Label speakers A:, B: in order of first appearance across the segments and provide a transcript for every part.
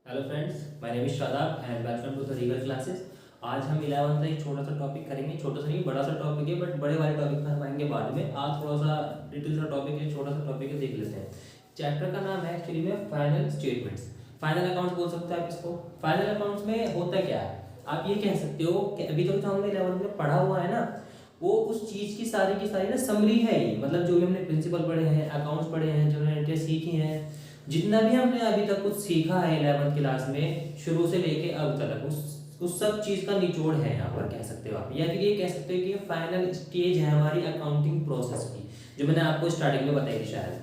A: Hello friends, my name is Shadab and welcome to the regal classes. आज हम 11th का एक छोटा सा टॉपिक करेंगे। छोटा सा नहीं, बड़ा सा टॉपिक है, बट बड़े वाले टॉपिक पर हम आएंगे बाद में। आज थोड़ा सा डिटेल सा टॉपिक है, छोटा सा टॉपिक है, देख लेते हैं। चैप्टर का नाम है एक्चुअली में फाइनल स्टेटमेंट्स। फाइनल अकाउंट्स बोल सकते हैं आप इसको। फाइनल अकाउंट्स में होता क्या है, आप ये कह सकते हो कि अभी तक जो हमने 11th में पढ़ा हुआ है ना, वो उस चीज़ की सारी ना समरी है ही। मतलब जो भी हमने प्रिंसिपल पढ़े हैं, अकाउंट्स पढ़े हैं, जो हमने सीखी हैं, जितना भी हमने अभी तक कुछ सीखा है 11th क्लास में शुरू से लेके अब तक, उस सब चीज का निचोड़ है यहाँ पर, कह सकते हो आप। या फिर ये कह सकते हो कि फाइनल स्टेज है हमारी अकाउंटिंग प्रोसेस की, जो मैंने आपको स्टार्टिंग में बताई थी शायद।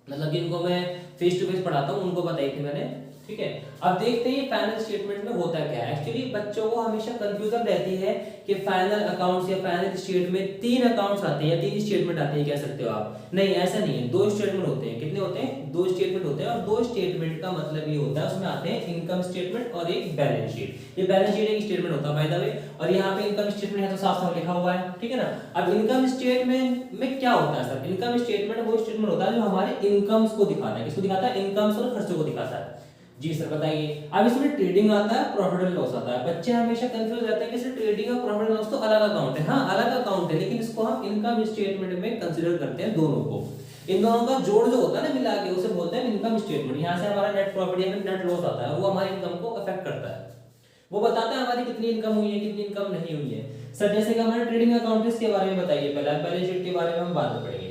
A: मतलब जिनको मैं फेस टू फेस पढ़ाता हूँ उनको बताई थी मैंने। ठीक है, अब देखते हैं फाइनल स्टेटमेंट में होता क्या है। एक्चुअली बच्चों को हमेशा कंफ्यूजन रहती है कि फाइनल अकाउंट्स या फाइनल स्टेटमेंट में 3 अकाउंट्स आते हैं या 3 स्टेटमेंट आते हैं, कह सकते हो आप। नहीं, ऐसा नहीं है, 2 स्टेटमेंट होते हैं। कितने होते हैं? 2 स्टेटमेंट होते हैं। और 2 स्टेटमेंट का मतलब ये होता है, उसमें आते हैं इनकम स्टेटमेंट और एक बैलेंस शीट। ये बैलेंस शीट एक स्टेटमेंट होता है बाय द वे, और यहाँ पे इनकम स्टेटमेंट है तो साफ साफ लिखा हुआ है। ठीक है ना। अब इनकम स्टेटमेंट में क्या होता है सर? इनकम स्टेटमेंट वो स्टेटमेंट होता है जो हमारे इनकम्स को दिखाता है। किसको दिखाता है? इनकम्स और खर्चों को दिखाता है। जी सर बताइए। अब इसमें ट्रेडिंग आता है, प्रॉफिट एंड लॉस आता है। बच्चे हमेशा कंफ्यूज रहते हैं कि सर ट्रेडिंग और प्रॉफिट एंड लॉस तो अलग अकाउंट है। हाँ अलग अकाउंट है, लेकिन इसको हम इनकम स्टेटमेंट में कंसीडर करते हैं दोनों को। इन दोनों का जोड़ जो होता है ना मिला के, उसे बोलते हैं इनकम स्टेटमेंट। यहाँ से हमारा नेट प्रॉफिट या फिर नेट लॉस आता है, वो हमारी इनकम को अफेक्ट करता है। वो बताता है हमारी कितनी इनकम हुई है, कितनी इनकम नहीं हुई है। सर जैसे कि हमारे ट्रेडिंग अकाउंट, इसके बारे में बताइए। पहले बैलेंस शीट के बारे में हम बाद में पढ़ेंगे।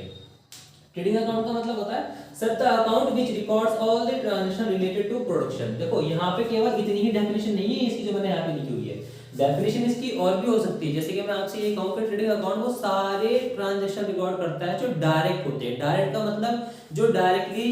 A: ट्रेडिंग अकाउंट का मतलब होता है sir the account which records all the transaction related to production. देखो यहाँ पे केवल इतनी ही डेफिनेशन नहीं है इसकी जो मैंने यहाँ पे लिखी हुई है। डेफिनेशन इसकी और भी हो सकती है। जैसे कि मैं आपसे ये कहूँ कि ट्रेडिंग अकाउंट वो सारे ट्रांजैक्शन रिकॉर्ड करता है जो डायरेक्ट होते हैं। डायरेक्ट का मतलब जो डायरेक्टली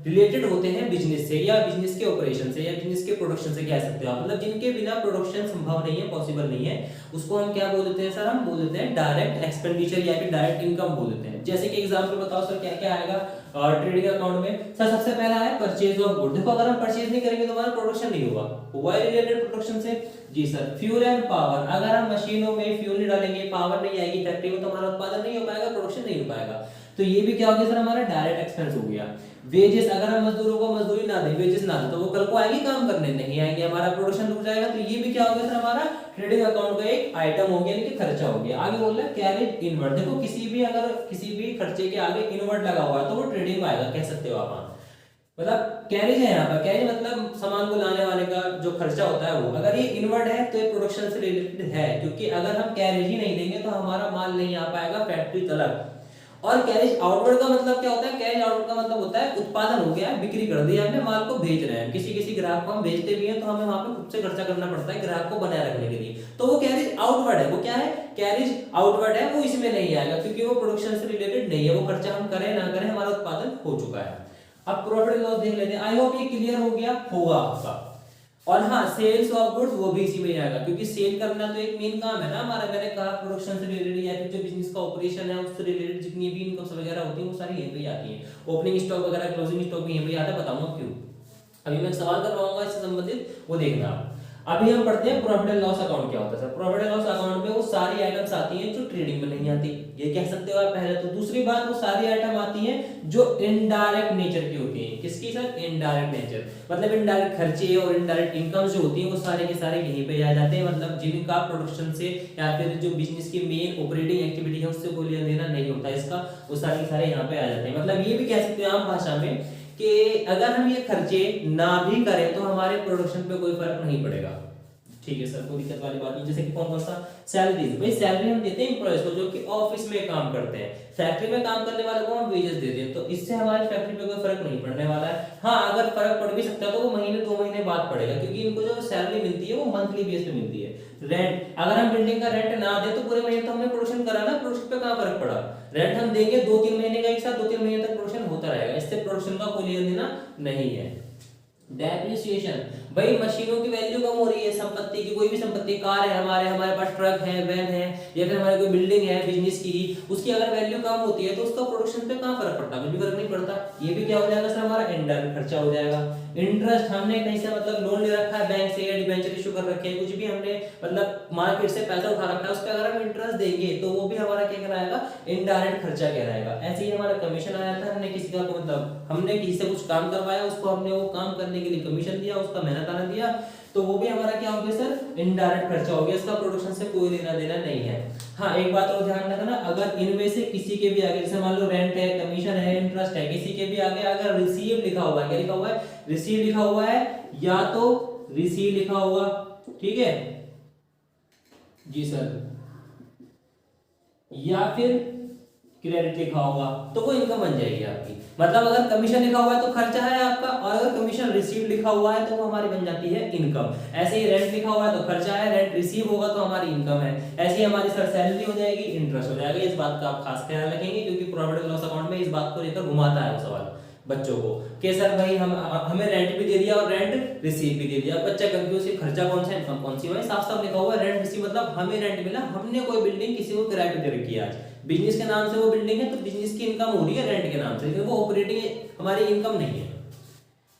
A: रिलेटेड होते हैं बिजनेस से, या बिजनेस के ऑपरेशन से, या बिजनेस के प्रोडक्शन से, कह सकते हो आप। मतलब जिनके बिना प्रोडक्शन संभव नहीं है, पॉसिबल नहीं है, उसको हम क्या बोल देते हैं सर? हम बोल देते हैं डायरेक्ट एक्सपेंडिचर या फिर डायरेक्ट इनकम बोल देते हैं। जैसे कि एग्जांपल बताओ सर, क्या क्या आएगा ट्रेडिंग अकाउंट में? सर सबसे पहला है परचेज ऑफ गुड। देखो अगर हम परचेज नहीं करेंगे तो हमारा प्रोडक्शन नहीं होगा, हुआ है रिलेटेड प्रोडक्शन से। जी सर। फ्यूल एंड पावर, अगर हम मशीनों में फ्यूल नहीं डालेंगे, पावर नहीं आएगी फैक्ट्री में, तो हमारा उत्पादन नहीं हो पाएगा, प्रोडक्शन नहीं हो पाएगा। तो ये भी क्या हो गया सर? हमारा डायरेक्ट एक्सपेंस हो गया। वेजेस, अगर हम मजदूरों को मजदूरी ना दें, वेजेस ना दें, तो वो कल को आएंगे काम करने? नहीं आएंगे, हमारा प्रोडक्शन रुक जाएगा। तो ये भी क्या हो गया सर? हमारा ट्रेडिंग अकाउंट का एक आइटम हो गया, यानी कि खर्चा हो गया। आगे बोल रहे हैं कैरेज इनवर्ड। देखो किसी भी, अगर किसी भी खर्चे के आगे इनवर्ड लगा हुआ है तो वो ट्रेडिंग में आएगा, कह सकते हो आप। मतलब कैरेज है यहाँ पर। कैरेज मतलब सामान को लाने वाले का जो खर्चा होता है वो, अगर ये इनवर्ड है तो ये प्रोडक्शन से रिलेटेड है, क्योंकि अगर हम कैरेज ही नहीं देंगे तो हमारा माल नहीं आ पाएगा फैक्ट्री तक। और कैरेज आउटवर्ड का मतलब क्या होता है? कैरेज आउटवर्ड का मतलब होता है उत्पादन हो गया, बिक्री कर दिया हमने, माल को भेज रहे हैं। किसी किसी ग्राहक को हम भेजते भी हैं तो हमें वहां पे खुद से खर्चा करना पड़ता है ग्राहक को बनाए रखने के लिए। तो वो कैरेज आउटवर्ड है। वो क्या है? कैरेज आउटवर्ड है, वो इसमें नहीं आएगा क्योंकि वो प्रोडक्शन से रिलेटेड नहीं है। वो खर्चा हम करें ना करें, हमारा उत्पादन हो चुका है। अब प्रॉफिट एंड लॉस देख लेते हैं। आई होप ये क्लियर हो गया होगा आपका। और हाँ, सेल्स ऑफ गुड्स वो भी इसी में ही आएगा, क्योंकि सेल करना तो एक मेन काम है ना हमारा। मैंने कहा प्रोडक्शन से रिलेटेड या फिर जो बिजनेस का ऑपरेशन है उससे रिलेटेड जितनी भी इनकम्स वगैरह होती हैं वो सारी यहीं पे ही आती हैं। ओपनिंग स्टॉक वगैरह, क्लोजिंग स्टॉक भी यहीं पे आता है। बताऊंगा क्यों। अभी मैं एक सवाल करवाऊंगा इससे संबंधित, वो देखना आप। अभी हम पढ़ते हैं प्रॉफिट एंड लॉस अकाउंट क्या होता है sir. Profit and loss account में वो सारी आइटम्स आती हैं जो ट्रेडिंग में नहीं आती, ये कह सकते हो आप पहले तो। दूसरी बात, वो सारी आइटम आती हैं जो इनडायरेक्ट नेचर की होती हैं। किसकी सर? Indirect nature. मतलब इनडायरेक्ट खर्चे और इनडायरेक्ट इनकम जो होती हैं वो सारे के सारे यहीं पे आ जाते हैं। मतलब जिनका प्रोडक्शन से या फिर जो बिजनेस की मेन ऑपरेटिंग एक्टिविटी है उससे कोई लेना देना नहीं होता इसका, वो सारे के सारे यहाँ पे आ जाते हैं। मतलब ये भी कह सकते हैं आम भाषा में कि अगर हम ये खर्चे ना भी करें तो हमारे प्रोडक्शन पे कोई फर्क नहीं पड़ेगा। ठीक है सर, कोई दिक्कत वाली बात नहीं। जैसे कि कौन कौन सा? सैलरी। भाई सैलरी हम देते हैं एम्प्लॉयज को जो कि ऑफिस में काम करते हैं। फैक्ट्री में काम करने वालों को हम वेजेस देते हैं, तो इससे हमारी फैक्ट्री पे कोई फर्क नहीं पड़ने वाला है। हाँ अगर फर्क पड़ भी सकता है तो वो महीने 2 महीने बाद पड़ेगा, क्योंकि इनको जो सैलरी मिलती है वो मंथली बेस पे मिलती है। रेंट, अगर हम बिल्डिंग का रेंट ना दे तो पूरे महीने तो हमने प्रोडक्शन करा ना, प्रोडक्शन पे कहाँ फर्क पड़ा? रेंट हम देंगे 2-3 महीने का एक साथ, 2-3 महीने तक प्रोडक्शन होता रहेगा, इससे प्रोडक्शन का कोई लेना देना नहीं है। डेप्रिसिएशन, भाई मशीनों की वैल्यू कम हो रही है, संपत्ति की, कोई भी संपत्ति, कार है हमारे पास ट्रक है, वैन है, या फिर हमारी कोई बिल्डिंग है बिजनेस की, उसकी अगर वैल्यू कम होती है तो उसका प्रोडक्शन पे कहाँ फर्क पड़ता है? कुछ भी फर्क नहीं पड़ता। ये भी क्या हो जाएगा सर? हमारा इनडायरेक्ट खर्चा हो जाएगा। इंटरेस्ट हमने कहीं से मतलब लोन ले रखा है बैंक से या डिबेंचर इशू कर रखे हैं, कुछ भी हमने मतलब मार्केट से पैसा उठा रखा है, उस पर अगर हम इंटरेस्ट देंगे तो वो भी हमारा क्या कहलाएगा, इनडायरेक्ट खर्चा कहलाएगा। ऐसे ही हमारा कमीशन आया था, हमने किसी का मतलब हमने किसी से कुछ काम करवाया, उसको हमने वो काम करने के लिए कमीशन दिया, उसका मेहनत आना दिया, तो वो भी हमारा क्या हो गया सर, इनडायरेक्ट खर्चा हो गया, इसका प्रोडक्शन से कोई लेना देना नहीं है। हाँ एक बात और ध्यान रखना, अगर इनमें से किसी के भी आगे, जैसे मान लो रेंट है, कमीशन है, इंटरेस्ट है, किसी के भी आगे अगर रिसीव लिखा हुआ है, क्या लिखा हुआ है, रिसीव लिखा हुआ है, या तो रिसीव लिखा हुआ, ठीक है जी सर, या फिर क्रेडिट लिखा होगा, तो वो इनकम बन जाएगी आपकी। मतलब अगर कमीशन लिखा हुआ है तो खर्चा है आपका, और अगर कमीशन रिसीव लिखा हुआ है तो वो हमारी बन जाती है इनकम। ऐसे ही रेंट लिखा हुआ है तो खर्चा है, रेंट रिसीव होगा तो हमारी इनकम है। ऐसे ही हमारी सर सैलरी हो जाएगी, इंटरेस्ट हो जाएगा। इस बात का आप खास ख्याल रखेंगे, क्योंकि प्रॉफिट एंड लॉस अकाउंट में इस बात को लेकर घुमाता है वो सवाल बच्चों को कि सर भाई हमें रेंट भी दे दिया और रेंट रिसीव भी दे दिया, बच्चा कंफ्यूज है, खर्चा कौन सा इनकम कौन सी। भाई साफ साफ लिखा हुआ है रेंट रिसीव, मतलब हमें रेंट मिला, हमने कोई बिल्डिंग किसी को किराए पे दे रखी है, आज बिजनेस के नाम से वो बिल्डिंग है तो बिजनेस की इनकम हो रही है रेंट के नाम से, लेकिन वो ऑपरेटिंग हमारी इनकम नहीं है।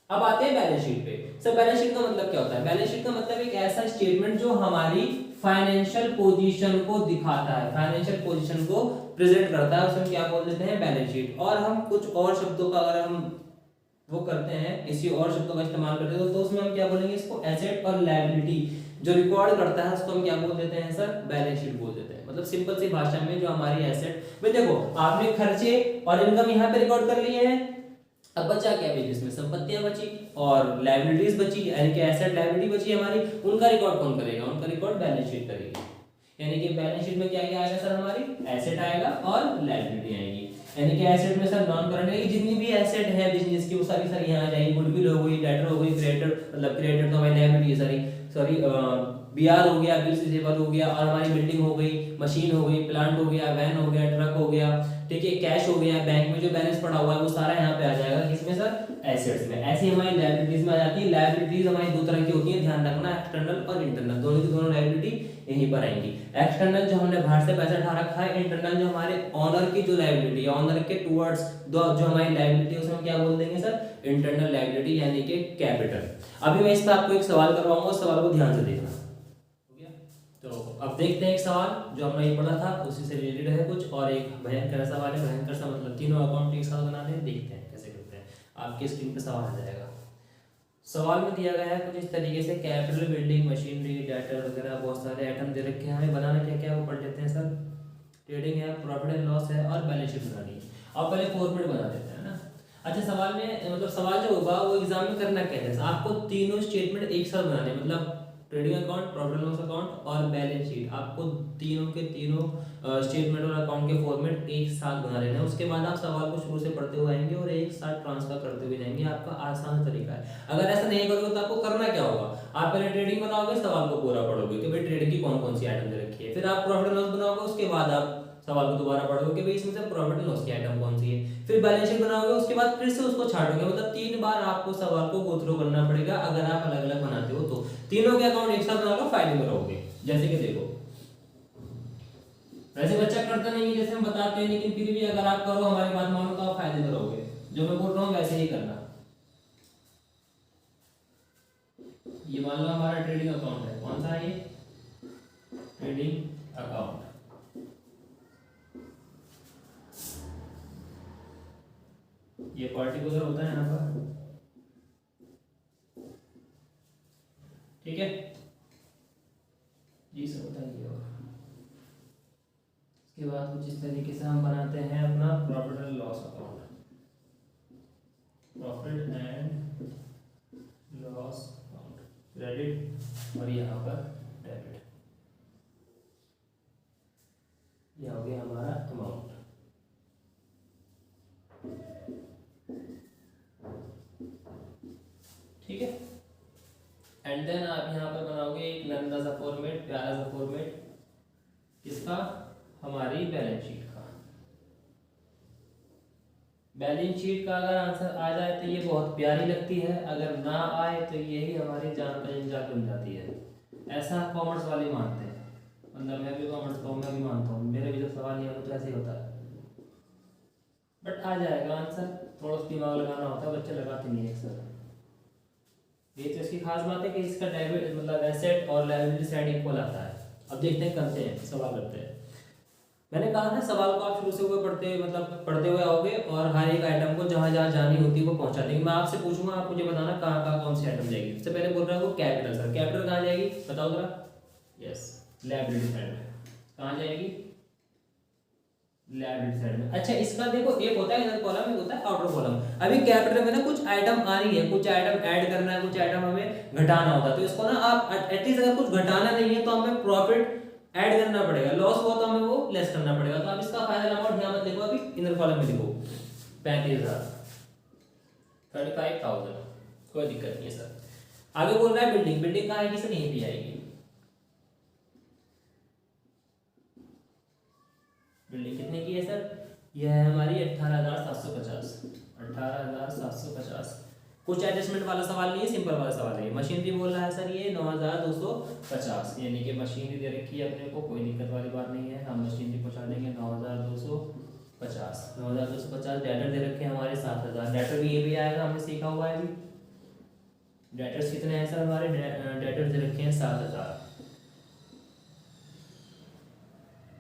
A: अब आते हैं बैलेंस शीट पे। सर बैलेंस शीट का मतलब क्या होता है, बैलेंस शीट का मतलब एक ऐसा स्टेटमेंट जो हमारी फाइनेंशियल पोजीशन को दिखाता है, फाइनेंशियल पोजीशन को प्रेजेंट करता है, उसे हम क्या बोल देते हैं, बैलेंस शीट। और हम कुछ और शब्दों का अगर हम वो करते हैं, इसी और शब्दों का इस्तेमाल करते हैं तो उसमें हम क्या बोलेंगे, इसको एसेट और लायबिलिटी जो रिकॉर्ड करता है उसको हम क्या बोल देते हैं सर, बैलेंस शीट बोल देते हैं। मतलब सिंपल सी भाषा में जो हमारी एसेट, भाई देखो आपने खर्चे और इनकम यहाँ पे रिकॉर्ड कर लिए हैं, अब बचा क्या बिजनेस में, संपत्तियां बची और लायबिलिटीज बची, यानी कि एसेट लायबिलिटी बची हमारी, उनका रिकॉर्ड कौन करेगा, उनका रिकॉर्ड बैलेंस शीट करेगी। यानी कि बैलेंस शीट में क्या क्या आएगा सर, हमारी एसेट आएगा और लायबिलिटी आएगी। यानी कि एसेट में सर नॉन करंट है, जितनी भी एसेट है बिजनेस की वो सारी सर यहाँ आ जाएगी, गुडविल हो गई, डेटर हो गई, क्रेडिटर मतलब क्रेडिटर तो हमारी लायबिलिटी है, सॉरी बीआर हो गया, बिल्स रिसीवेबल हो गया, और हमारी बिल्डिंग हो गई, मशीन हो गई, प्लांट हो गया, वैन हो गया, ट्रक हो गया, ठीक है, कैश हो गया, बैंक में जो बैलेंस पड़ा हुआ है वो सारा यहाँ पे आ जाएगा, किसमें सर, एसेट्स में। ऐसी हमारी लायबिलिटीज में आ जाती है। लायबिलिटीज हमारी दो तरह की होती है, ध्यान रखना, एक्सटर्नल और इंटरनल, दोनों की दोनों लायबिलिटी यहीं पर आएंगी। एक्सटर्नल जो हमने बाहर से पैसा उठा रखा है, इंटरनल जो हमारे ओनर की जो लायबिलिटी है, ओनर के टुवर्ड्स जो हमारी लायबिलिटी है, उसमें हम क्या बोल देंगे सर, इंटरनल लायबिलिटी यानी कि कैपिटल। अभी मैं इस पर आपको एक सवाल करवाऊंगा, उस सवाल को ध्यान से देखना। तो अब देखते हैं एक सवाल जो हमने ये पढ़ा था उसी से रिलेटेड है कुछ, और एक भयंकर सवाल है, भयंकर सा मतलब तीनों अकाउंट एक साथ बनाने हैं, देखते हैं कैसे करते हैं। आपके स्क्रीन पे सवाल आ जाएगा। सवाल में दिया गया है कुछ इस तरीके से, कैपिटल, बिल्डिंग, मशीनरी, डाटा वगैरह बहुत सारे आइटम दे रखे हैं, हमें बनाना क्या क्या वो पढ़ लेते हैं सर। ट्रेडिंग है, प्रॉफिट एंड लॉस है, और बैलेंस शीट बनानी है। अब पहले फॉर्मेट बना देते हैं ना। अच्छा सवाल में मतलब सवाल जो होगा वो एग्जाम में करना क्या है, आपको तीनों स्टेटमेंट एक साथ बनाने, मतलब trading account, profit and loss account और बैलेंस शीट, आपको तीनों के तीनों स्टेटमेंट और अकाउंट के फॉर्मेट एक साथ बना लेना है। उसके बाद आप सवाल को शुरू से पढ़ते हुए आएंगे और एक साथ ट्रांसफर करते हुए जाएंगे, आपका आसान तरीका है। अगर ऐसा नहीं करोगे तो आपको करना क्या होगा, आप पहले ट्रेडिंग बनाओगे, सवाल को पूरा पढ़ोगे कि भाई ट्रेडिंग की कौन कौन सी आइटम दे रखी है, फिर आप प्रॉफिट एंड लॉस बनाओगे, उसके बाद आप सवाल को दोबारा पढ़ोगे कि भाई इसमें से प्रॉफिट एंड लॉस की आइटम कौन सी है, फिर बैलेंस शीट बनाओगे, उसके बाद फिर से उसको छाटोगे। मतलब 3 बार आपको सवाल को गो थ्रू करना पड़ेगा अगर आप अलग अलग बनाते हो तो। तीनों के अकाउंट एक साथ बनाओगे, फायदे में रहोगे। जैसे कि देखो, वैसे बच्चा करता नहीं है जैसे हम बताते हैं, लेकिन फिर भी अगर आप करो, हमारी बात मानो, तो आप फायदे में रहोगे। जो मैं बोल रहा हूँ वैसे ही करना। ये मान लो हमारा ट्रेडिंग अकाउंट है, कौन सा है ये, ट्रेडिंग अकाउंट। ये पर्टिकुलर होता है यहाँ पर, ठीक है जी सर, बताइए। और इसके बाद कुछ इस तरीके से हम बनाते हैं अपना profit and loss account, profit and loss account, credit और यहाँ पर डेबिट। यह हो गया हमारा अमाउंट, ठीक है। एंड देन आप यहाँ पर बनाओगे एक लंबा सा फॉर्मेट, प्यारा सा फॉर्मेट, किसका, हमारी बैलेंस शीट का। बैलेंस शीट का अगर आंसर आ जाए तो ये बहुत प्यारी लगती है, अगर ना आए तो यही हमारी जान का जंजाल बन जाती है। ऐसा कॉमर्स वाले मानते हैं, मतलब मैं भी कॉमर्स का हूँ, मैं भी मानता हूँ, मेरे भी जब सवाल नहीं होता तो ऐसे ही होता है, बट आ जाएगा आंसर। थोड़ा सा दिमाग लगाना होता है, बच्चे लगाते नहीं है अक्सर। ये तो इसकी खास बात है कि इसका डेबिट मतलब एसेट और लायबिलिटी साइड इक्वल आता है। अब देखते हैं, करते हैं सवाल करते हैं। मैंने कहा ना सवाल को आप शुरू से ऊपर पढ़ते हुए मतलब पढ़ते हुए आओगे और हर एक आइटम को जहां जहां जानी होती है वो पहुंचा देंगे। मैं आपसे पूछूंगा, आप मुझे बताना कहाँ कहाँ कौन सी आइटम जाएगी। सबसे पहले बोल रहा हूँ कैपिटल। सर कैपिटल कहाँ जाएगी बताओ जरा। यस, लायबिलिटी साइड में। कहाँ जाएगी? लायबिलिटी साइड में। अच्छा, इसका देखो एक होता है इनर कॉलम, एक होता है आउटर कॉलम। अभी कैपिटल में ना कुछ आइटम आ रही है, कुछ आइटम ऐड करना है, कुछ आइटम हमें घटाना होता है। तो इसको ना आप एटलीस्ट अगर कुछ घटाना नहीं है तो हमें प्रॉफिट ऐड करना पड़ेगा, लॉस हुआ तो हमें वो लेस करना पड़ेगा। तो आप इसका फाइनल अमाउंट यहाँ मत लिखो, अभी इनर कॉलम में लिखो 35,000, 35,000, कोई दिक्कत नहीं है सर। आगे बोल रहा है बिल्डिंग। बिल्डिंग कहाँ आएगी सर? यहीं पे आएगी। बिल्डिंग कितने की है सर? यह है हमारी 18,750, 18,750। कुछ एडजस्टमेंट वाला सवाल नहीं है, सिंपल वाला सवाल है। मशीनरी बोल रहा है सर ये 9,250, यानी कि मशीनरी दे रखी है अपने को, कोई दिक्कत वाली बात नहीं है, हम मशीनरी पहुंचा देंगे 9,250। 9,250 डेटर दे रखे हैं हमारे 7,000। डेटर भी ये भी आएगा, हमने सीखा हुआ है भी। डेटर्स कितने हैं सर हमारे? डेटर दे रखे हैं 7,000।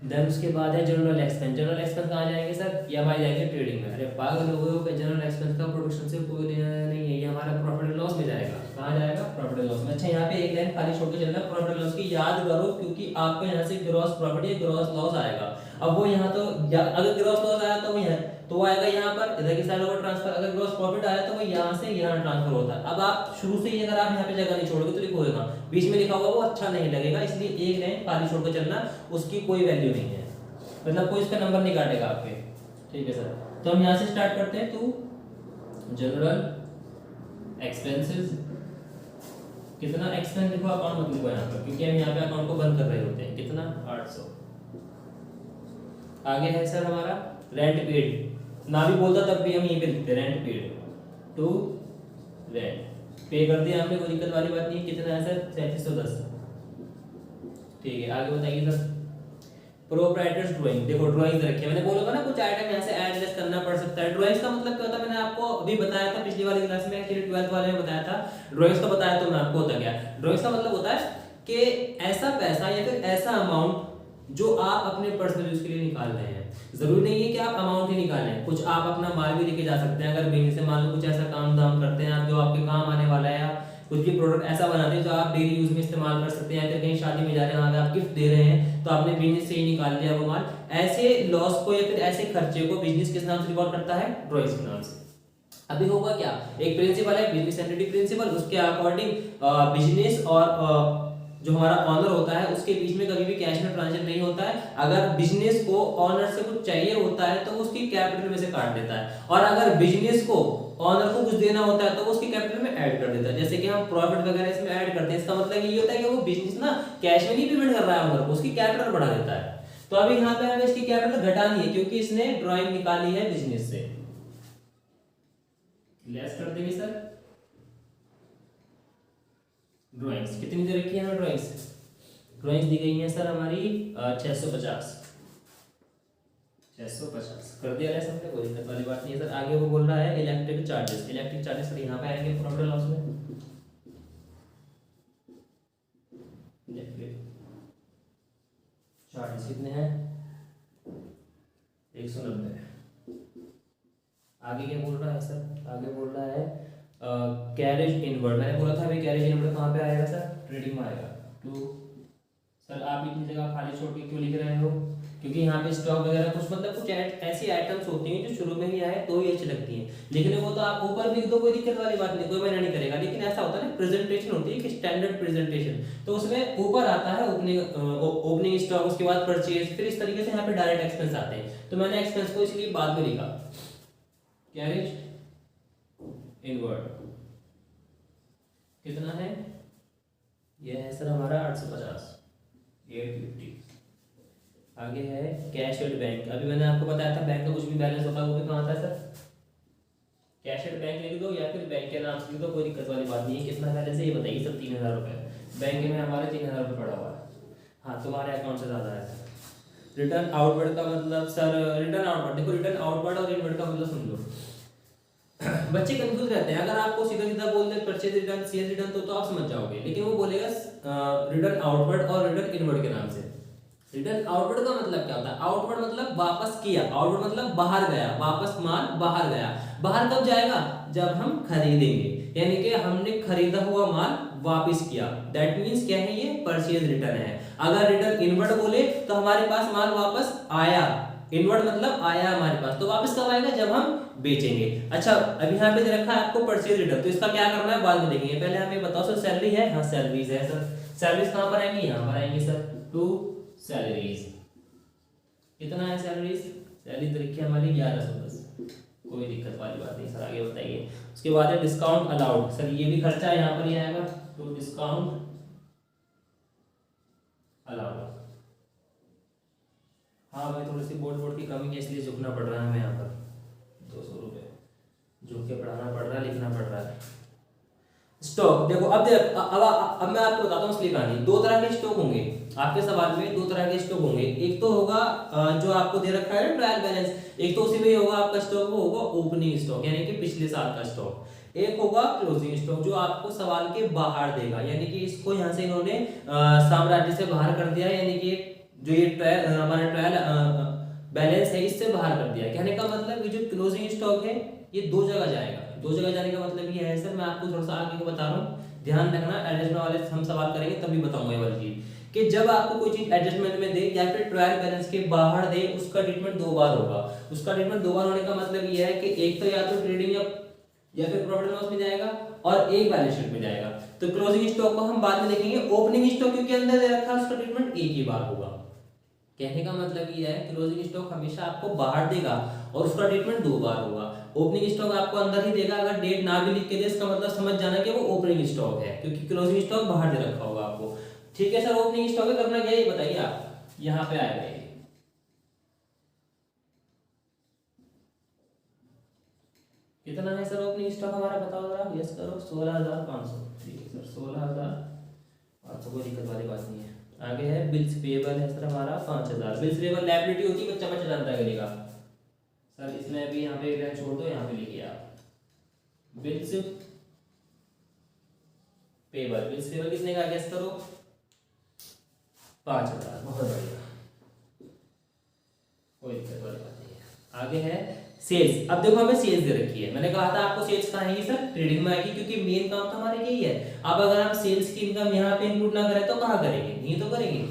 A: देन उसके बाद है जनरल एक्सपेंस। जनरल एक्सपेंस कहाँ जाएंगे सर? ये हमारे जाएंगे ट्रेडिंग में। अरे पागल हो गए हो, जनरल एक्सपेंस का प्रोडक्शन से कोई लेना नहीं है, ये हमारा प्रॉफिट एंड लॉस में जाएगा। कहाँ जाएगा? प्रॉफिट एंड लॉस में। अच्छा, यहाँ पे एक लाइन खाली छोड़ के चलना प्रॉफिट एंड लॉस की, याद करो, क्योंकि आपको यहाँ से ग्रॉस प्रॉफिट या ग्रॉस लॉस आएगा। अब वो यहाँ तो अगर ग्रॉस लॉस आया तो वो यहाँ तो वो आएगा यहाँ पर, इधर की साइड ओवर ट्रांसफर। अगर ग्रॉस प्रॉफिट आया तो वो यहाँ से यहाँ ट्रांसफर होता है। अब आप शुरू से ही अगर आप यहाँ पे जगह नहीं छोड़ोगे तो लिखोगे, बीच में लिखा होगा वो अच्छा नहीं लगेगा, इसलिए एक लाइन खाली छोड़ के चलना, उसकी कोई वैल्यू नहीं है, मतलब कोई इसका नंबर नहीं काटेगा आपके। ठीक है सर, तो हम यहाँ से स्टार्ट करते हैं। तो जनरल एक्सपेंसेस, कितना एक्सपेंस लिखो, अकाउंट मत लिखो यहाँ पर, क्योंकि हम यहाँ पे अकाउंट को बंद कर रहे होते हैं। कितना? 800। आगे है सर हमारा रेंट पेड। ना भी बोलता तब भी हम यहीं पे लिखते हैं रेंट पेड टू रेंट। पे कर दिया हमने, कोई दिक्कत वाली बात नहीं है। कितना है सर? 3710। ठीक है, आगे बताइए सर। Proprietors drawing. देखो ड्राइंग रखी है, मैंने बोला ना कुछ आइटम यहाँ से ऐड लेस करना पड़ सकता है। ड्राइंग्स का मतलब क्या होता है? मैंने आपको अभी बताया था पिछली वाली क्लास में, एक्चुअली 12th वाले में बताया था। ड्राइंग्स का बताया तो मैं आपको होता क्या। ड्राइंग्स का मतलब होता है कि ऐसा पैसा या फिर ऐसा अमाउंट जो आप अपने पर्सनल यूज के लिए निकाल रहे हैं। जरूरी नहीं है कि आप अमाउंट ही निकालें, कुछ आप अपना माल भी लेके जा सकते हैं। अगर बिजनेस से मान लो कुछ ऐसा काम दाम करते हैं आप जो आपके काम आने वाला है, कुछ भी प्रोडक्ट ऐसा बनाते हैं जो आप डेली यूज में इस्तेमाल कर सकते हैं, या फिर कहीं शादी में जा रहे हैं वहां आप गिफ्ट दे रहे हैं तो आपने बिजनेस से ही निकाल लिया वो माल। ऐसे लॉस को या फिर ऐसे खर्चे को बिजनेस किस नाम से रिकॉर्ड करता है? ड्राइंग्स के नाम से। अभी होगा क्या, एक प्रिंसिपल है बिजनेस एंटिटी प्रिंसिपल, उसके अकॉर्डिंग बिजनेस और जो हमारा ऑनर होता है उसके बीच में कभी भी कैश में ट्रांजैक्शन नहीं होता है। अगर बिजनेस को ऑनर से कुछ चाहिए होता है तो उसकी कैपिटल में से काट देता है, और अगर बिजनेस को ऑनर को कुछ देना होता है तो वो उसकी कैपिटल में ऐड कर देता है। जैसे कि हम प्रॉफिट वगैरह इसमें ऐड करते हैं, इसका मतलब ये होता है कि वो बिजनेस ना कैश में नहीं पेमेंट कर रहा है ऑनर को, उसकी कैपिटल बढ़ा देता है। तो अभी यहाँ पे हमें इसकी कैपिटल घटानी है क्योंकि इसने ड्राइंग निकाली है बिजनेस से। लेस कर देंगे सर। ड्राइंग्स कितनी दे रखी है हमें? ड्राइंग्स दी गई है सर हमारी 650। 650 कर दिया है सबने, कोई दिक्कत वाली बात नहीं है सर। आगे वो बोल रहा है electric charges. Electric charges sir यहाँ पे आएंगे प्रॉफिट एंड लॉस में। इलेक्ट्रिक चार्जेस कितने हैं? 190। आगे क्या बोल रहा है सर? आगे बोल रहा है कैरेज इनवर्ड। मैंने बोला था अभी कैरेज इनवर्ड कहाँ पे आएगा सर? ट्रेडिंग में आएगा। टू सर आप इतनी जगह खाली छोड़ के क्यों लिख रहे हो? क्योंकि यहाँ पे स्टॉक वगैरह कुछ मतलब कुछ ऐसी आइटम्स होती हैं जो शुरू में ही आए तो ही अच्छी लगती हैं, लेकिन वो तो आप ऊपर लिख दो, कोई दिक्कत वाली बात नहीं, कोई मना नहीं करेगा। लेकिन ऐसा होता है ना, प्रेजेंटेशन होती है कि स्टैंडर्ड प्रेजेंटेशन, तो उसमें ऊपर आता है ओपनिंग स्टॉक, उसके बाद परचेज, फिर इस तरीके से यहाँ पे डायरेक्ट एक्सपेंस आते हैं। तो मैंने एक्सपेंस को इसलिए बाद में लिखा कैरेज इनवर्ड। कितना है? यह है सर हमारा 850, 850। आगे है कैश एट बैंक। अभी मैंने आपको बताया था बैंक का कुछ भी बैलेंस होता है वो भी कहाँ आता है सर? कैश एट बैंक लिख दो या फिर बैंक के नाम से लिख दो, कोई दिक्कत वाली बात नहीं है। कितना बैलेंस है ये बताइए सर? 3,000 रुपये। बैंक में हमारे 3,000 रुपये पड़ा हुआ है। हाँ, तुम्हारे अकाउंट से ज़्यादा है सर। रिटर्न आउटवर्ड का मतलब सर, रिटर्न आउटवर्ड देखो, रिटर्न आउटवर्ड और इनवर्ड का मतलब सुन लो। बच्चे कंफ्यूज रहते हैं, अगर आपको सीधा सीधा बोल दे परचेज रिटर्न सेल्स रिटर्न तो आप समझ जाओगे, लेकिन वो बोलेगा रिटर्न आउटवर्ड और रिटर्न इनवर्ड के नाम से। रिटर्न आउटवर्ड का मतलब क्या होता है? आउटवर्ड मतलब वापस किया, आउटवर्ड मतलब बाहर गया, वापस माल बाहर गया। बाहर कब जाएगा? जब हम खरीदेंगे, यानी कि हमने खरीदा हुआ माल वापस किया, दैट मीन्स क्या है? ये परचेज रिटर्न है। अगर रिटर्न इनवर्ड बोले तो हमारे पास माल वापस आया, इनवर्ड मतलब आया हमारे पास, तो वापस कब आएगा? जब हम बेचेंगे। अच्छा, अभी यहाँ पे दे रखा है आपको परचेज रिटर्न, तो इसका क्या करना है बाद में देखेंगे, पहले हमें बताओ सर सैलरी है? हाँ सैलरीज है सर। सैलरीज कहाँ पर आएंगी? यहाँ पर आएंगी सर, टू सैलरीज। कितना है सैलरीज? सैलरी तो लिखी हमारी 1110, कोई दिक्कत वाली बात नहीं सर, आगे बताइए। उसके बाद है डिस्काउंट अलाउड, सर ये भी खर्चा यहाँ पर ही आएगा, तो डिस्काउंट अलाउड। हाँ भाई थोड़ी सी बोर्ड की कमी है इसलिए झुकना पड़ रहा है हमें यहाँ पर, 200 रुपये झुक के पढ़ाना पड़ रहा है, लिखना पड़ रहा है। स्टॉक देखो, अब मैं आपको बताता हूँ असली कहानी। दो तरह के स्टॉक होंगे आपके सवाल में, दो तरह के स्टॉक होंगे। एक तो होगा जो आपको दे रखा है ट्रायल बैलेंस, एक तो उसी में होगा आपका स्टॉक, वो होगा ओपनिंग स्टॉक यानी कि पिछले साल का स्टॉक। एक होगा क्लोजिंग स्टॉक जो आपको सवाल के बाहर देगा, यानी कि इसको यहाँ से इन्होंने साम्राज्य से बाहर कर दिया, यानी कि जो ये ट्रायल हमारा ट्रायल बैलेंस है इससे बाहर कर दिया। कहने का मतलब ये जो क्लोजिंग स्टॉक है ये दो जगह जाएगा। दो जगह जाने का मतलब ये है सर, मैं आपको थोड़ा सा आगे को बता रहा हूँ, ध्यान रखना। एडजस्टमेंट वाले हम सवाल करेंगे तभी बताऊंगा ये वाली चीज, कि जब आपको कोई चीज एडजस्टमेंट में दे या फिर ट्रायल बैलेंस के बाहर दे, उसका ट्रीटमेंट दो बार होगा। उसका ट्रीटमेंट दो बार होने का मतलब ये है कि एक तो या तो ट्रेडिंग या फिर प्रॉफिट लॉस में जाएगा और एक बैलेंस शीट में जाएगा। तो क्लोजिंग स्टॉक को हम बाद में देखेंगे। ओपनिंग स्टॉक क्योंकि अंदर दे रखा है उसका ट्रीटमेंट एक ही बार होगा। कहने का मतलब ये है क्लोजिंग स्टॉक हमेशा आपको बाहर देगा और उसका ट्रीटमेंट दो बार होगा। ओपनिंग स्टॉक आपको अंदर ही देगा, अगर डेट ना भी लिख के दे इसका मतलब समझ जाना कि वो ओपनिंग स्टॉक है, क्योंकि क्लोजिंग स्टॉक बाहर दे रखा होगा आपको। ठीक है सर, ओपनिंग स्टॉक करना क्या है ये बताइए आप, यहाँ पे आएगा ये कितना है सर ओपनिंग स्टॉक हमारा, बताओ जरा, यस करो। 16,500। ठीक है सर 16,000, कोई दिक्कत वाली बात नहीं है। आगे है बिल्स पेबल है सर हमारा 5,000। बिल्स पेबल लायबिलिटी होती है, बच्चा जानता करेगा सर, इसमें भी यहाँ पे एक लाइन छोड़ दो, यहाँ पे लिखिए आप बिल्स पेबल। बिल्स पेबल कितने का गेस करो? 5,000। बहुत बढ़िया, कोई दिक्कत वाली बात नहीं है। आगे है सेल्स। अब देखो हमें सेल्स दे रखी है, मैंने कहा था आपको सेल्स कहाँ आएगी सर? ट्रेडिंग में आएगी, क्योंकि मेन काम तो हमारे यही है। अब अगर हम सेल्स की इनकम यहाँ पे इंक्लूड ना करें तो कहाँ करेंगे? नहीं तो करेंगे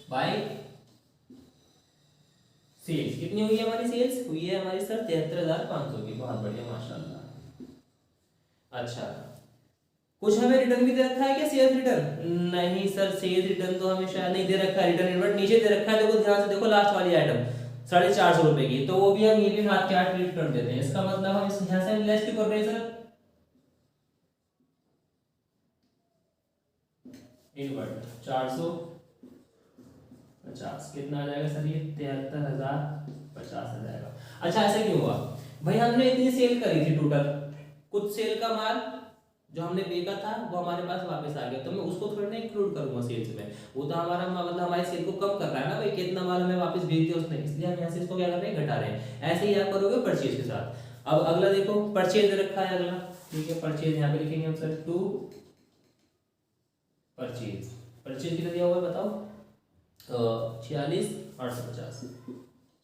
A: भाई। सेल्स कितनी हुई है हमारी? सेल्स हुई है हमारी सर 73,500 की। बहुत बढ़िया माशाल्लाह। अच्छा, कुछ हमें रिटर्न भी दे रखा है क्या? सेल्स रिटर्न नहीं सर, सेल्स रिटर्न तो हमें शायद नहीं दे रखा है। रिटर्न इनवर्ट नीचे दे रखा है, देखो ध्यान से देखो, लास्ट वाली आइटम 450 रुपए की, तो वो भी हम ये भी हाथ के हाथ ट्रीट कर देते हैं। इसका मतलब हम यहाँ से लेस क्यों कर रहे हैं सर? इनवर्ट 450 कितना आ जाएगा सर? ये 73,050 आ जाएगा। अच्छा ऐसा क्यों हुआ भाई? हमने इतनी सेल करी थी टोटल, कुछ सेल का माल जो हमने बेचा था वो हमारे पास वापस आ गया, तो मैं उसको थोड़ी ना इंक्लूड करूंगा सेल्स में। वो तो हमारा मतलब हमारे सेल को कम कर रहा है ना भाई, कितना माल हमें वापस भेज दिया उसने, इसलिए हम यहाँ से इसको क्या कर रहे हैं? घटा रहे हैं। ऐसे ही आप करोगे परचेज के साथ। अब अगला देखो, परचेज रखा है अगला। ठीक है, परचेज यहाँ पे लिखेंगे हम सर टू परचेज। परचेज कितना दिया हुआ है बताओ? 46,850।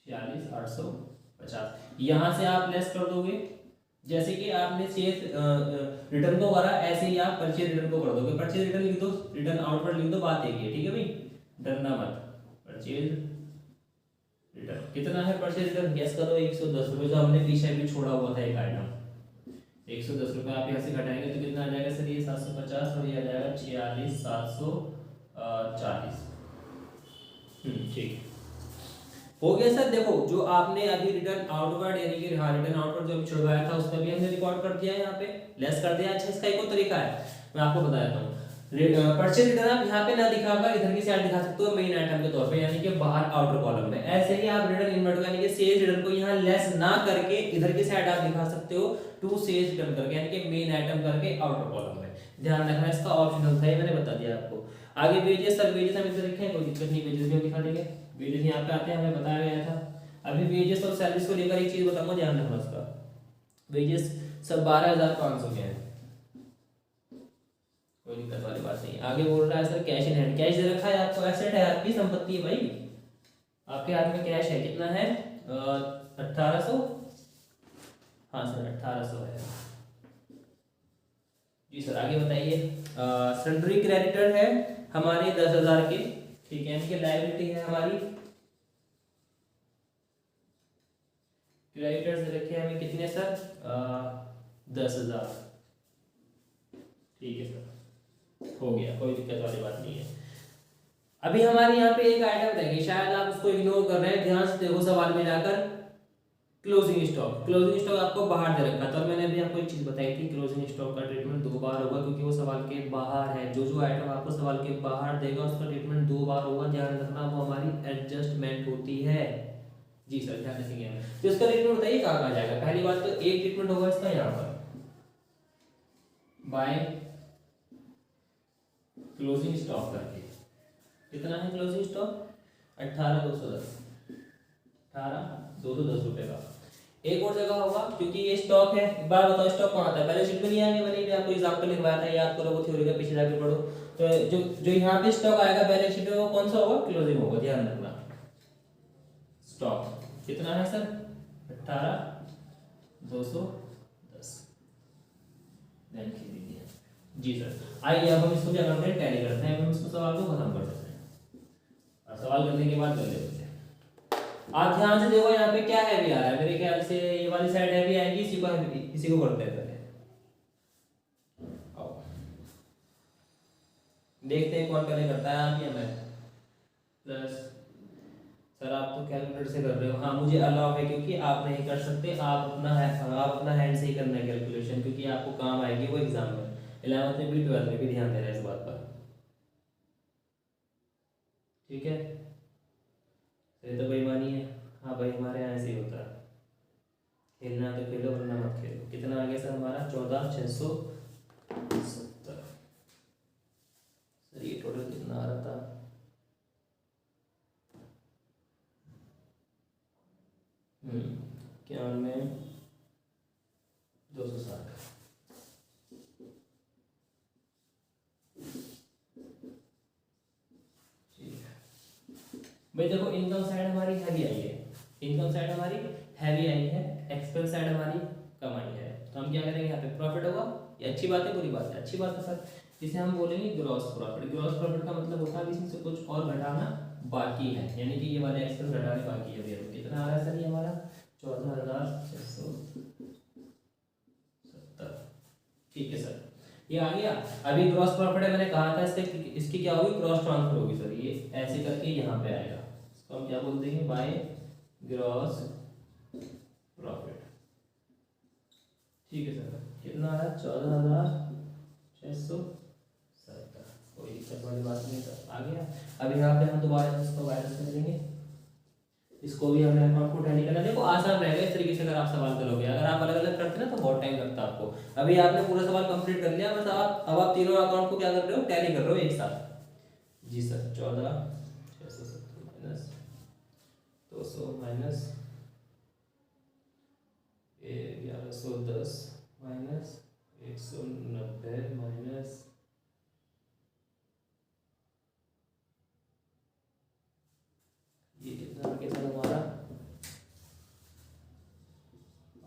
A: 46,850 यहाँ से आप लेस कर दोगे, जैसे कि आपने सेल्स रिटर्न को करा ऐसे ही आप परचेज रिटर्न को कर दोगे। परचेज रिटर्न लिख दो, रिटर्न आउटवर्ड लिख दो, बात एक ही है। ठीक है भाई, डरना मत। परचेज रिटर्न कितना है? परचेज रिटर्न गैस करो। 110 रुपये, जो हमने पीछे भी छोड़ा हुआ था एक आइटम। 110 रुपये आप यहाँ से घटाएंगे तो कितना आ जाएगा सर? ये 750 और ये आ जाएगा 46,740। ठीक हो गया सर। देखो जो आपने अभी रिटर्न आउटवर्ड यानी कि हाँ रिटर्न आउटवर्ड जो अभी छुड़वाया था उसका भी हमने रिकॉर्ड कर दिया है, यहाँ पे लेस कर दिया। अच्छा इसका एक और तरीका है, मैं आपको बता देता हूँ। परचेज रिटर्न आप यहाँ पे ना दिखा कर इधर की साइड दिखा सकते हो मेन आइटम के तौर पे, यानी कि बाहर आउटर कॉलम में। ऐसे ही आप रिटर्न इनवर्ट यानी कि सेल्स रिटर्न को यहाँ लेस ना करके इधर की साइड आप दिखा सकते हो टू सेल्स रिटर्न करके, यानी कि मेन आइटम करके आउटर कॉलम में। ध्यान रखना, इसका ऑप्शनल था, मैंने बता दिया आपको। आगे वेजेस, सर वेजेस हम इधर लिखे हैं, कोई दिक्कत नहीं, वेजेस भी दिखा देंगे। वेजेस यहाँ पे आते हैं, हमें बताया गया था। अभी वेजेस और सैलरीज को लेकर एक चीज बताऊंगा, ध्यान रखना उसका। वेजेस सब 12,500 के हैं, कोई दिक्कत वाली बात नहीं। आगे बोल रहा है sir cash in hand, cash दे रखा है आपको, एसेट है, आपकी संपत्ति है भाई, आपके हाथ में कैश है, कितना है 1800, हाँ सर 1800 है जी सर। आगे बताइए, सन्ड्री क्रेडिटर है हमारे 10,000 के, ठीक है, इनकी लायबिलिटी है हमारी, क्रेडिटर्स रखे हमें कितने सर 10,000, ठीक है सर, हो गया, कोई दिक्कत वाली बात नहीं है। अभी हमारे यहाँ पे एक आइटम रहेगी, शायद आप उसको इग्नोर कर रहे हैं, ध्यान से देखो सवाल में जाकर, क्लोजिंग स्टॉक। क्लोजिंग स्टॉक आपको बाहर दे रखा था और मैंने अभी आपको एक चीज बताई थी, क्लोजिंग स्टॉक का ट्रीटमेंट 2 बार होगा क्योंकि वो सवाल के बाहर है। जो जो आइटम आपको सवाल के बाहर देगा उसका ट्रीटमेंट 2 बार होगा, ध्यान रखना, वो हमारी एडजस्टमेंट होती है जी सर, ध्यान रखेंगे। तो इसका ट्रीटमेंट बताइए कहाँ कहाँ जाएगा। पहली बात तो एक ट्रीटमेंट होगा इसका यहाँ पर बाय क्लोजिंग स्टॉक करके, कितना है क्लोजिंग स्टॉक 18,210, 18,210 रुपए का। एक और जगह होगा क्योंकि ये स्टॉक है, एक बार बताओ स्टॉक कहाँ आता है, बैलेंस शीट में नहीं आएंगे, मैंने भी आपको एग्जांपल लिखवाया था, याद करो वो थ्योरी का, पीछे जाके पढ़ो। तो जो जो यहाँ पे स्टॉक आएगा बैलेंस शीट में वो कौन सा होगा, क्लोजिंग होगा, ध्यान रखना। स्टॉक कितना है सर 18,210, जी सर। आइए अब हम इसको क्या करते हैं, टैली करते हैं, हम इसको सवाल को खत्म कर देते हैं और सवाल करने के बाद कर लेते हैं। आप ध्यान से देखो यहाँ पे क्या हैवी आ रहा है, मेरे ख्याल से ये वाली साइड हैवी आएगी, इसी को करते हैं पहले, आओ देखते हैं कौन पहले करता है, आप या मैं। प्लस सर आप तो कैलकुलेटर से कर रहे हो, हाँ मुझे अलाउ है क्योंकि आप नहीं कर सकते, आप अपना हैंड से ही करना है कैलकुलेशन, क्योंकि आपको काम आएगी वो एग्जाम में, 11th में भी 12th में भी, ध्यान देना इस बात पर, ठीक है। ये तो बेईमानी है, हाँ भाई हमारे यहाँ ऐसे ही होता है, खेलना तो खेलो वरना मत खेलो। कितना आ गया सर हमारा 14,670, सर ये टोटल कितना आ रहा था, क्या में 260, भाई देखो इनकम साइड हमारी हैवी आई है, इनकम साइड हमारी हैवी आई है, एक्सपेंस साइड हमारी कम आई है, तो हम क्या करेंगे यहाँ पे प्रॉफिट होगा, ये अच्छी बात है बुरी बात है, अच्छी बात है सर, इसे हम बोलेंगे ग्रॉस प्रॉफिट। ग्रॉस प्रॉफिट का मतलब होता है इसमें से कुछ और घटाना बाकी है, यानी कि ये वाले एक्सपेंस घटाने बाकी है। कितना आ रहा है सर ये हमारा 14,670, ठीक है सर, ये आ गया। अभी ग्रॉस प्रॉफिट है, मैंने कहा था इसकी क्या होगी, क्रॉस ट्रांसफर होगी सर, ये ऐसे करके यहाँ पे आएगा, इसको हम क्या बोल देंगे, बाय ग्रॉस प्रॉफिट, ठीक है सर। कितना आ रहा है 14,670, कोई दिक्कत वाली बात नहीं सर, आ गया। अब यहाँ पे हम दोबारा इसको वायरस कर देंगे, इसको भी हमें अकाउंट को टैली करना, देखो आसान रहेगा इस तरीके से अगर आप सवाल करोगे, अगर आप अलग अलग करते ना तो बहुत टाइम लगता है आपको। अभी आपने पूरा सवाल कंप्लीट कर लिया, बस अब आप तीनों अकाउंट को क्या कर रहे हो, टैली कर रहे हो एक साथ। जी sir 14,670 minus 200 minus 1110 minus 190 minus ये कितना आ गया सर हमारा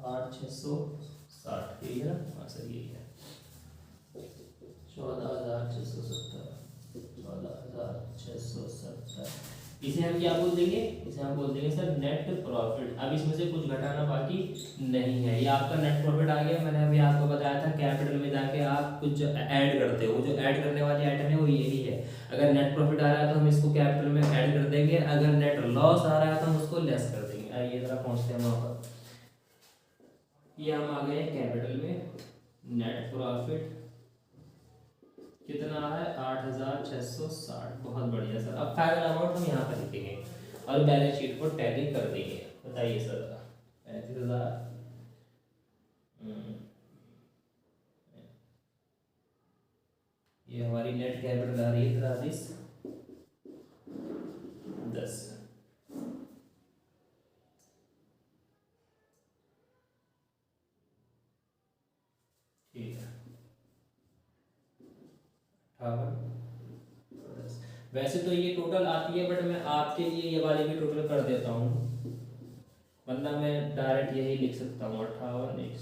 A: 8,660, यही है ना, हाँ सर यही है 14,670, 14,670। इसे हम क्या बोल देंगे, इसे हम बोल देंगे सर नेट प्रॉफिट। अब इसमें से कुछ घटाना बाकी नहीं है, ये आपका नेट प्रॉफिट आ गया। मैंने अभी आपको बताया था कैपिटल में जाके आप कुछ ऐड करते हो, जो ऐड करने वाली आइटम है वो यही है। अगर नेट प्रॉफिट आ रहा है तो हम इसको कैपिटल में ऐड कर देंगे, अगर नेट लॉस आ रहा है तो हम उसको लेस कर देंगे। आइए जरा पहुंचते हैं वहां पर, ये हम आ गए कैपिटल में, नेट प्रॉफिट कितना है 8,660, बहुत बढ़िया सर। अब फाइनल अमाउंट हम यहाँ पर लिखेंगे और बैलेंस शीट को टैली कर देंगे। बताइए सर 35,000, ये हमारी नेट कैपिटल आ रही है 43,10, वैसे तो ये टोटल आती है, बट मैं आपके लिए ये वाली भी टोटल कर देता हूँ, वरना मैं डायरेक्ट यही लिख सकता हूँ 58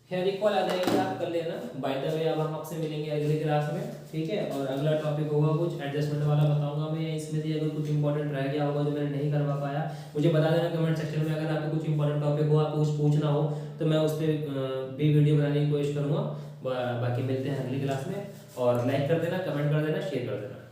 A: खैर इक्वल आ जाएगी, आप कर लेना। बाय द वे अब हम आपसे मिलेंगे अगली क्लास में, ठीक है। और अगला टॉपिक होगा कुछ एडजस्टमेंट वाला बताऊंगा मैं, इसमें से अगर कुछ इंपॉर्टेंट रह गया होगा जो मैंने नहीं करवा पाया मुझे बता देना कमेंट सेक्शन में। अगर आपको कुछ इंपॉर्टेंट टॉपिक हो, आपको कुछ पूछना हो, तो मैं उस पर भी वीडियो बनाने की कोशिश करूँगा। बाकी मिलते हैं अगली क्लास में, और लाइक कर देना, कमेंट कर देना, शेयर कर देना।